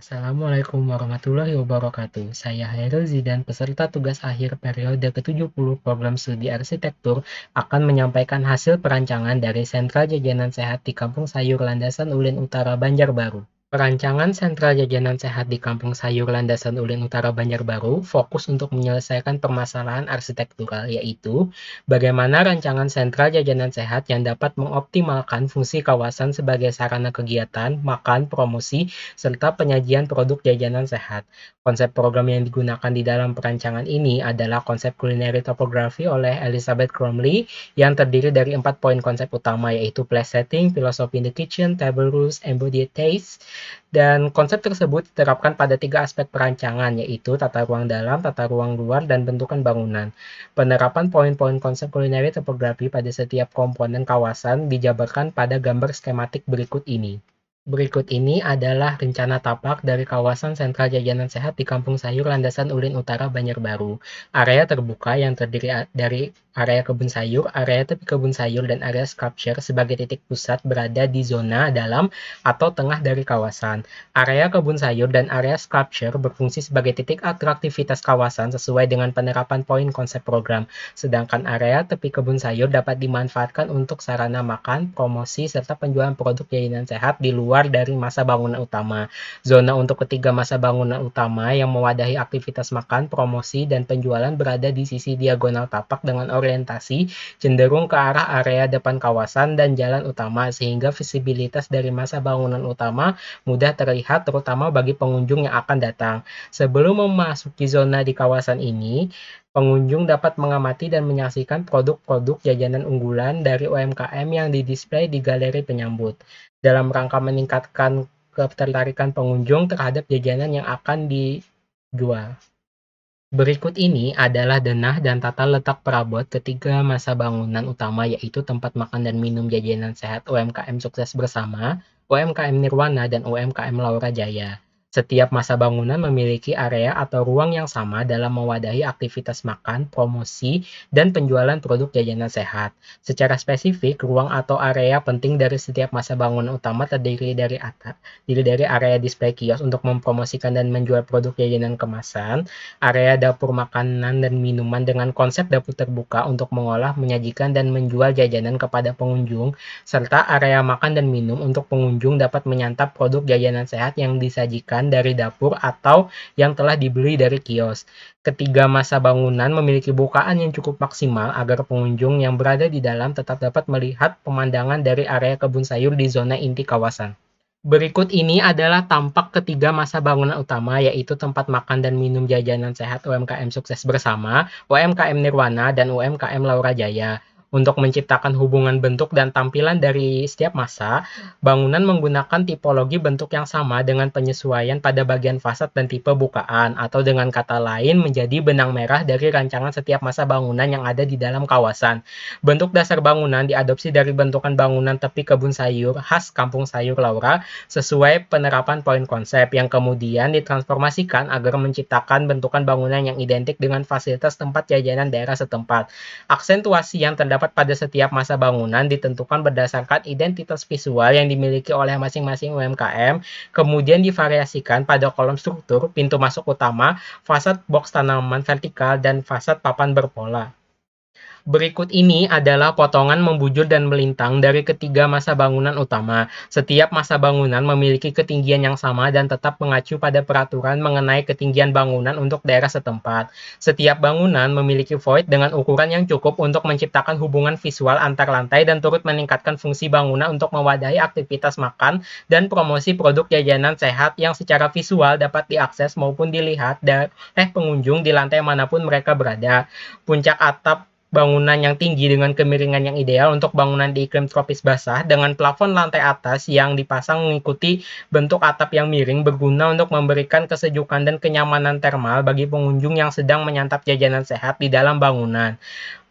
Assalamualaikum warahmatullahi wabarakatuh. Saya Hairul Zidan, peserta tugas akhir periode ke-70 program studi arsitektur, akan menyampaikan hasil perancangan dari Sentra Jajanan Sehat di Kampung Sayur Landasan Ulin Utara, Banjarbaru. Perancangan Sentra Jajanan Sehat di Kampung Sayur Landasan Ulin Utara, Banjarbaru fokus untuk menyelesaikan permasalahan arsitektural, yaitu bagaimana rancangan sentra jajanan sehat yang dapat mengoptimalkan fungsi kawasan sebagai sarana kegiatan, makan, promosi, serta penyajian produk jajanan sehat. Konsep program yang digunakan di dalam perancangan ini adalah konsep culinary topography oleh Elizabeth Cromley yang terdiri dari 4 poin konsep utama, yaitu place setting, philosophy in the kitchen, table rules, embodied taste, dan konsep tersebut diterapkan pada 3 aspek perancangan, yaitu tata ruang dalam, tata ruang luar, dan bentukan bangunan. Penerapan poin-poin konsep culinary topography pada setiap komponen kawasan dijabarkan pada gambar skematik berikut ini. Berikut ini adalah rencana tapak dari kawasan sentra jajanan sehat di Kampung Sayur Landasan Ulin Utara, Banjarbaru. Area terbuka yang terdiri dari area kebun sayur, area tepi kebun sayur, dan area sculpture sebagai titik pusat berada di zona dalam atau tengah dari kawasan. Area kebun sayur dan area sculpture berfungsi sebagai titik atraktivitas kawasan sesuai dengan penerapan poin konsep program. Sedangkan area tepi kebun sayur dapat dimanfaatkan untuk sarana makan, promosi, serta penjualan produk jajanan sehat di luar dari masa bangunan utama. Zona untuk ketiga masa bangunan utama yang mewadahi aktivitas makan, promosi, dan penjualan berada di sisi diagonal tapak dengan orientasi cenderung ke arah area depan kawasan dan jalan utama, sehingga visibilitas dari masa bangunan utama mudah terlihat terutama bagi pengunjung yang akan datang. Sebelum memasuki zona di kawasan ini, pengunjung dapat mengamati dan menyaksikan produk-produk jajanan unggulan dari UMKM yang didisplay di galeri penyambut, dalam rangka meningkatkan ketertarikan pengunjung terhadap jajanan yang akan dijual. Berikut ini adalah denah dan tata letak perabot ketiga masa bangunan utama, yaitu tempat makan dan minum jajanan sehat UMKM Sukses Bersama, UMKM Nirwana, dan UMKM Laura Jaya. Setiap masa bangunan memiliki area atau ruang yang sama dalam mewadahi aktivitas makan, promosi, dan penjualan produk jajanan sehat. Secara spesifik, ruang atau area penting dari setiap masa bangunan utama terdiri dari area display kios untuk mempromosikan dan menjual produk jajanan kemasan, area dapur makanan dan minuman dengan konsep dapur terbuka untuk mengolah, menyajikan, dan menjual jajanan kepada pengunjung, serta area makan dan minum untuk pengunjung dapat menyantap produk jajanan sehat yang disajikan dari dapur atau yang telah dibeli dari kios. Ketiga masa bangunan memiliki bukaan yang cukup maksimal agar pengunjung yang berada di dalam tetap dapat melihat pemandangan dari area kebun sayur di zona inti kawasan. Berikut ini adalah tampak ketiga masa bangunan utama, yaitu tempat makan dan minum jajanan sehat UMKM Sukses Bersama, UMKM Nirwana, dan UMKM Laura Jaya. Untuk menciptakan hubungan bentuk dan tampilan dari setiap masa, bangunan menggunakan tipologi bentuk yang sama dengan penyesuaian pada bagian fasad dan tipe bukaan, atau dengan kata lain menjadi benang merah dari rancangan setiap masa bangunan yang ada di dalam kawasan. Bentuk dasar bangunan diadopsi dari bentukan bangunan tepi kebun sayur khas Kampung Sayur Laura sesuai penerapan poin konsep yang kemudian ditransformasikan agar menciptakan bentukan bangunan yang identik dengan fasilitas tempat jajanan daerah setempat. Aksentuasi yang terdapat pada setiap masa bangunan ditentukan berdasarkan identitas visual yang dimiliki oleh masing-masing UMKM, kemudian divariasikan pada kolom struktur, pintu masuk utama, fasad box tanaman vertikal, dan fasad papan berpola. Berikut ini adalah potongan membujur dan melintang dari ketiga masa bangunan utama. Setiap masa bangunan memiliki ketinggian yang sama dan tetap mengacu pada peraturan mengenai ketinggian bangunan untuk daerah setempat. Setiap bangunan memiliki void dengan ukuran yang cukup untuk menciptakan hubungan visual antar lantai dan turut meningkatkan fungsi bangunan untuk mewadahi aktivitas makan dan promosi produk jajanan sehat yang secara visual dapat diakses maupun dilihat oleh pengunjung di lantai manapun mereka berada. Puncak atap bangunan yang tinggi dengan kemiringan yang ideal untuk bangunan di iklim tropis basah, dengan plafon lantai atas yang dipasang mengikuti bentuk atap yang miring, berguna untuk memberikan kesejukan dan kenyamanan termal bagi pengunjung yang sedang menyantap jajanan sehat di dalam bangunan.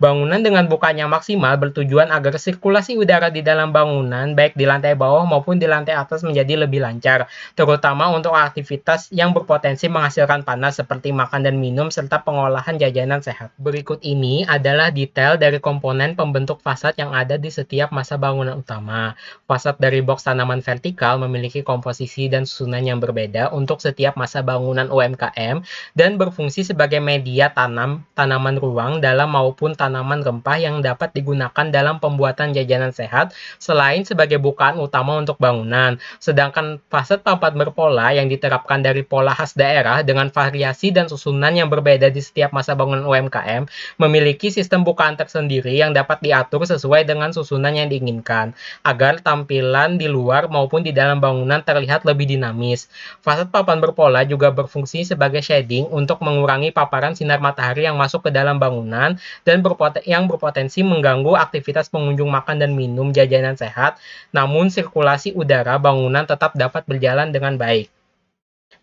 Bangunan dengan bukanya maksimal bertujuan agar sirkulasi udara di dalam bangunan, baik di lantai bawah maupun di lantai atas menjadi lebih lancar, terutama untuk aktivitas yang berpotensi menghasilkan panas seperti makan dan minum serta pengolahan jajanan sehat. Berikut ini adalah detail dari komponen pembentuk fasad yang ada di setiap masa bangunan utama. Fasad dari box tanaman vertikal memiliki komposisi dan susunan yang berbeda untuk setiap masa bangunan UMKM dan berfungsi sebagai media tanaman ruang dalam maupun tanaman rempah yang dapat digunakan dalam pembuatan jajanan sehat selain sebagai bukaan utama untuk bangunan. Sedangkan fasad papat berpola yang diterapkan dari pola khas daerah dengan variasi dan susunan yang berbeda di setiap masa bangunan UMKM memiliki sistem bukaan tersendiri yang dapat diatur sesuai dengan susunan yang diinginkan agar tampilan di luar maupun di dalam bangunan terlihat lebih dinamis. Fasad papan berpola juga berfungsi sebagai shading untuk mengurangi paparan sinar matahari yang masuk ke dalam bangunan dan yang berpotensi mengganggu aktivitas pengunjung makan dan minum jajanan sehat, namun sirkulasi udara bangunan tetap dapat berjalan dengan baik.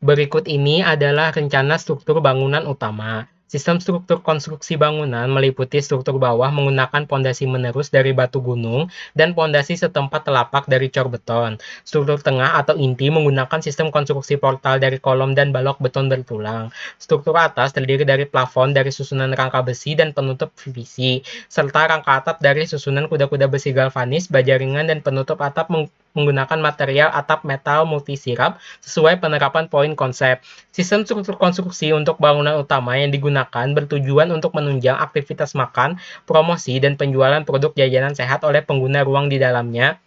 Berikut ini adalah rencana struktur bangunan utama. Sistem struktur konstruksi bangunan meliputi struktur bawah menggunakan pondasi menerus dari batu gunung dan pondasi setempat telapak dari cor beton. Struktur tengah atau inti menggunakan sistem konstruksi portal dari kolom dan balok beton bertulang. Struktur atas terdiri dari plafon dari susunan rangka besi dan penutup PVC, serta rangka atap dari susunan kuda-kuda besi galvanis, baja ringan, dan penutup atap menggunakan material atap metal multisirap sesuai penerapan poin konsep. Sistem struktur konstruksi untuk bangunan utama yang digunakan bertujuan untuk menunjang aktivitas makan, promosi, dan penjualan produk jajanan sehat oleh pengguna ruang di dalamnya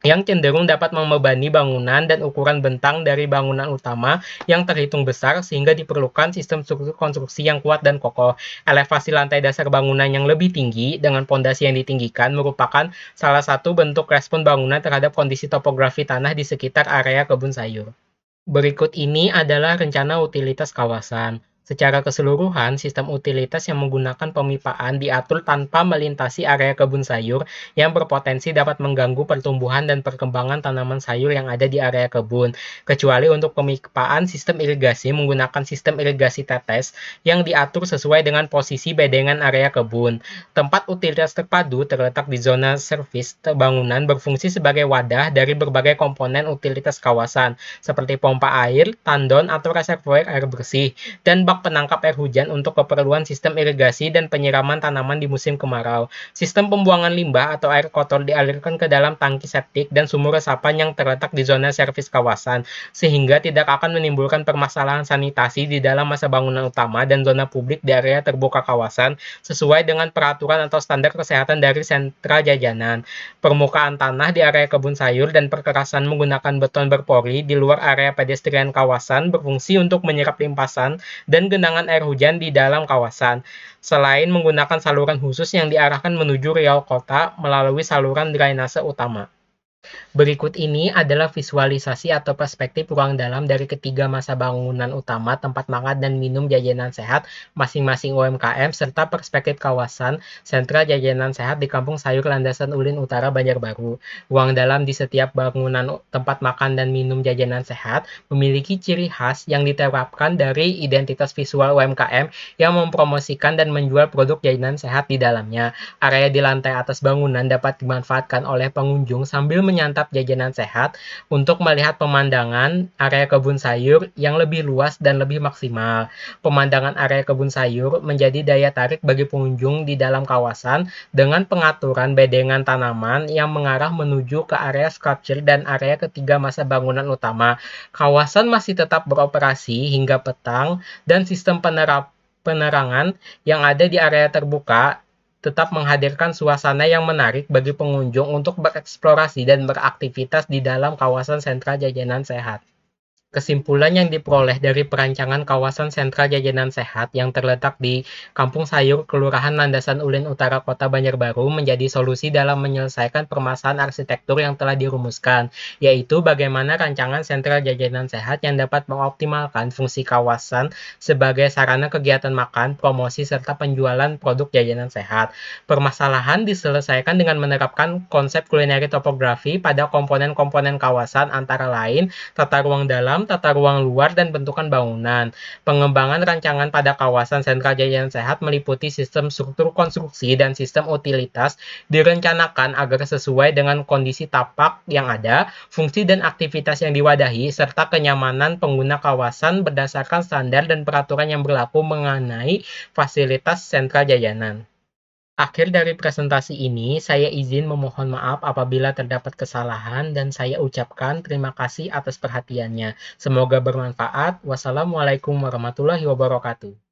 yang cenderung dapat membebani bangunan dan ukuran bentang dari bangunan utama yang terhitung besar sehingga diperlukan sistem struktur konstruksi yang kuat dan kokoh. Elevasi lantai dasar bangunan yang lebih tinggi dengan pondasi yang ditinggikan merupakan salah satu bentuk respon bangunan terhadap kondisi topografi tanah di sekitar area kebun sayur. Berikut ini adalah rencana utilitas kawasan. Secara keseluruhan, sistem utilitas yang menggunakan pemipaan diatur tanpa melintasi area kebun sayur yang berpotensi dapat mengganggu pertumbuhan dan perkembangan tanaman sayur yang ada di area kebun, kecuali untuk pemipaan sistem irigasi menggunakan sistem irigasi tetes yang diatur sesuai dengan posisi bedengan area kebun. Tempat utilitas terpadu terletak di zona servis bangunan berfungsi sebagai wadah dari berbagai komponen utilitas kawasan, seperti pompa air, tandon atau reservoir air bersih, dan bak penangkap air hujan untuk keperluan sistem irigasi dan penyiraman tanaman di musim kemarau. Sistem pembuangan limbah atau air kotor dialirkan ke dalam tangki septik dan sumur resapan yang terletak di zona servis kawasan, sehingga tidak akan menimbulkan permasalahan sanitasi di dalam masa bangunan utama dan zona publik di area terbuka kawasan sesuai dengan peraturan atau standar kesehatan dari sentra jajanan. Permukaan tanah di area kebun sayur dan perkerasan menggunakan beton berpori di luar area pedestrian kawasan berfungsi untuk menyerap limpasan dan genangan air hujan di dalam kawasan, selain menggunakan saluran khusus yang diarahkan menuju riau kota melalui saluran drainase utama. Berikut ini adalah visualisasi atau perspektif ruang dalam dari ketiga masa bangunan utama tempat makan dan minum jajanan sehat masing-masing UMKM serta perspektif kawasan sentra jajanan sehat di Kampung Sayur Landasan Ulin Utara Banjarbaru. Ruang dalam di setiap bangunan tempat makan dan minum jajanan sehat memiliki ciri khas yang diterapkan dari identitas visual UMKM yang mempromosikan dan menjual produk jajanan sehat di dalamnya. Area di lantai atas bangunan dapat dimanfaatkan oleh pengunjung sambil menyantap jajanan sehat untuk melihat pemandangan area kebun sayur yang lebih luas dan lebih maksimal. Pemandangan area kebun sayur menjadi daya tarik bagi pengunjung di dalam kawasan dengan pengaturan bedengan tanaman yang mengarah menuju ke area sculpture dan area ketiga masa bangunan utama. Kawasan masih tetap beroperasi hingga petang dan sistem penerangan yang ada di area terbuka tetap menghadirkan suasana yang menarik bagi pengunjung untuk bereksplorasi dan beraktivitas di dalam kawasan sentra jajanan sehat. Kesimpulan yang diperoleh dari perancangan kawasan sentra jajanan sehat yang terletak di Kampung Sayur, Kelurahan Landasan Ulin Utara, Kota Banjarbaru menjadi solusi dalam menyelesaikan permasalahan arsitektur yang telah dirumuskan, yaitu bagaimana rancangan sentra jajanan sehat yang dapat mengoptimalkan fungsi kawasan sebagai sarana kegiatan makan, promosi, serta penjualan produk jajanan sehat. Permasalahan diselesaikan dengan menerapkan konsep kulineri topografi pada komponen-komponen kawasan antara lain tata ruang dalam, dalam, tata ruang luar, dan bentukan bangunan. Pengembangan rancangan pada kawasan Sentra Jajanan Sehat meliputi sistem struktur konstruksi dan sistem utilitas direncanakan agar sesuai dengan kondisi tapak yang ada, fungsi dan aktivitas yang diwadahi, serta kenyamanan pengguna kawasan berdasarkan standar dan peraturan yang berlaku mengenai fasilitas sentra jajanan. Akhir dari presentasi ini, saya izin memohon maaf apabila terdapat kesalahan dan saya ucapkan terima kasih atas perhatiannya. Semoga bermanfaat. Wassalamualaikum warahmatullahi wabarakatuh.